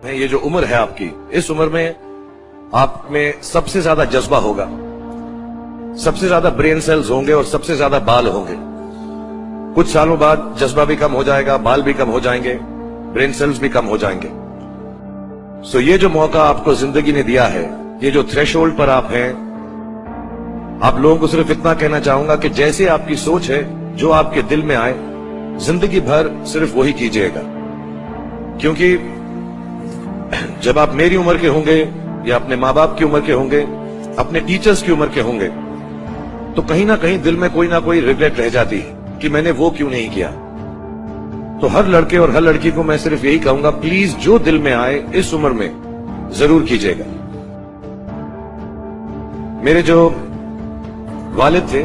ये जो उम्र है आपकी, इस उम्र में आप में सबसे ज्यादा जज्बा होगा, सबसे ज्यादा ब्रेन सेल्स होंगे और सबसे ज्यादा बाल होंगे। कुछ सालों बाद जज्बा भी कम हो जाएगा, बाल भी कम हो जाएंगे, ब्रेन सेल्स भी कम हो जाएंगे। सो ये जो मौका आपको जिंदगी ने दिया है, ये जो थ्रेशोल्ड पर आप हैं, आप लोगों को सिर्फ इतना कहना चाहूंगा कि जैसे आपकी सोच है, जो आपके दिल में आए, जिंदगी भर सिर्फ वही कीजिएगा। क्योंकि जब आप मेरी उम्र के होंगे या अपने माँ बाप की उम्र के होंगे, अपने टीचर्स की उम्र के होंगे, तो कहीं ना कहीं दिल में कोई ना कोई रिग्रेट रह जाती है कि मैंने वो क्यों नहीं किया। तो हर लड़के और हर लड़की को मैं सिर्फ यही कहूंगा, प्लीज जो दिल में आए इस उम्र में जरूर कीजिएगा। मेरे जो वालिद थे,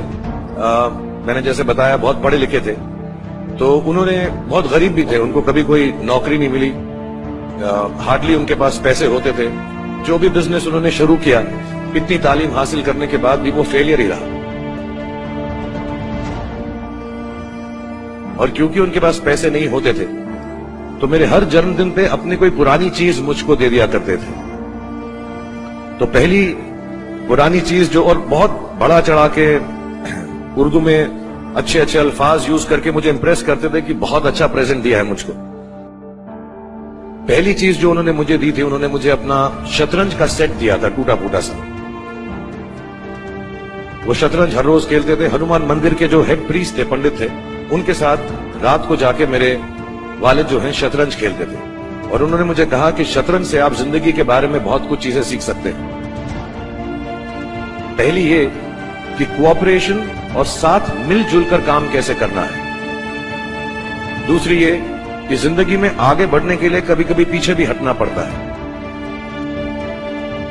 मैंने जैसे बताया बहुत पढ़े लिखे थे, तो उन्होंने बहुत गरीब भी थे, उनको कभी कोई नौकरी नहीं मिली, हार्डली उनके पास पैसे होते थे। जो भी बिजनेस उन्होंने शुरू किया, इतनी तालीम हासिल करने के बाद भी वो फेलियर ही रहा। और क्योंकि उनके पास पैसे नहीं होते थे, तो मेरे हर जन्मदिन पे अपनी कोई पुरानी चीज मुझको दे दिया करते थे। तो पहली पुरानी चीज जो, और बहुत बड़ा चढ़ा के उर्दू में अच्छे अच्छे अल्फाज यूज करके मुझे इंप्रेस करते थे कि बहुत अच्छा प्रेजेंट दिया है मुझको। पहली चीज जो उन्होंने मुझे दी थी, उन्होंने मुझे अपना शतरंज का सेट दिया था, टूटा फूटा सा। वो शतरंज हर रोज खेलते थे। हनुमान मंदिर के जो हेड प्रीस्ट थे, पंडित थे, उनके साथ रात को जाके मेरे वालिद जो हैं शतरंज खेलते थे। और उन्होंने मुझे कहा कि शतरंज से आप जिंदगी के बारे में बहुत कुछ चीजें सीख सकते हैं। पहली ये कि कोऑपरेशन और साथ मिलजुल कर काम कैसे करना है। दूसरी ये कि जिंदगी में आगे बढ़ने के लिए कभी कभी पीछे भी हटना पड़ता है।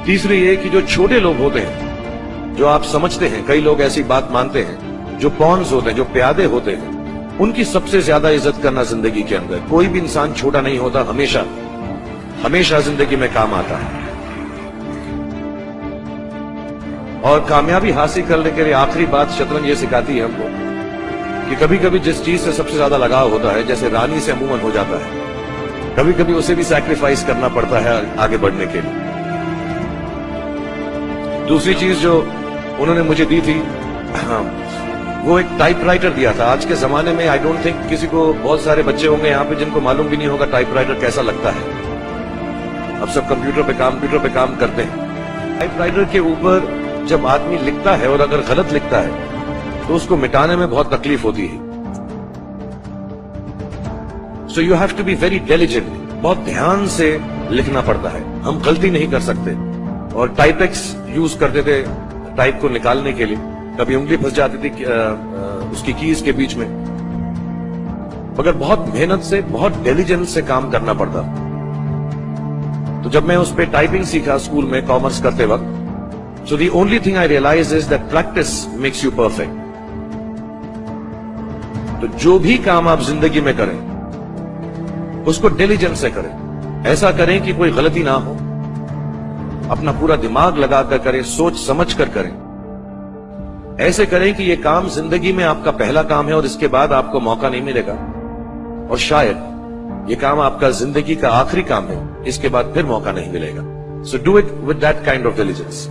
तीसरी ये कि जो छोटे लोग होते हैं, जो आप समझते हैं, कई लोग ऐसी बात मानते हैं, जो पॉन्स होते हैं, जो प्यादे होते हैं, उनकी सबसे ज्यादा इज्जत करना जिंदगी के अंदर। कोई भी इंसान छोटा नहीं होता, हमेशा हमेशा जिंदगी में काम आता है। और कामयाबी हासिल करने के लिए आखिरी बात शतरंज ये सिखाती है हमको कि कभी कभी जिस चीज से सबसे ज्यादा लगाव होता है, जैसे रानी से अमूमन हो जाता है, कभी कभी उसे भी सैक्रिफाइस करना पड़ता है आगे बढ़ने के लिए। दूसरी चीज जो उन्होंने मुझे दी थी, वो एक टाइपराइटर दिया था। आज के जमाने में आई डोंट थिंक किसी को, बहुत सारे बच्चे होंगे यहाँ पे जिनको मालूम भी नहीं होगा टाइपराइटर कैसा लगता है। अब सब कंप्यूटर पे काम करते हैं। टाइपराइटर के ऊपर जब आदमी लिखता है और अगर गलत लिखता है तो उसको मिटाने में बहुत तकलीफ होती है। So you have to be very diligent, बहुत ध्यान से लिखना पड़ता है। हम गलती नहीं कर सकते। और टाइपेक्स यूज करते थे टाइप को निकालने के लिए, कभी उंगली फंस जाती थी उसकी कीज के बीच में, मगर बहुत मेहनत से, बहुत डिलिजेंस से काम करना पड़ता। तो जब मैं उस पर टाइपिंग सीखा स्कूल में कॉमर्स करते वक्त, so the only thing I realize is that practice makes you perfect. तो जो भी काम आप जिंदगी में करें, उसको डिलिजेंस से करें। ऐसा करें कि कोई गलती ना हो, अपना पूरा दिमाग लगाकर करें, सोच समझ कर करें। ऐसे करें कि ये काम जिंदगी में आपका पहला काम है और इसके बाद आपको मौका नहीं मिलेगा, और शायद ये काम आपका जिंदगी का आखिरी काम है, इसके बाद फिर मौका नहीं मिलेगा। So do it with that kind of diligence.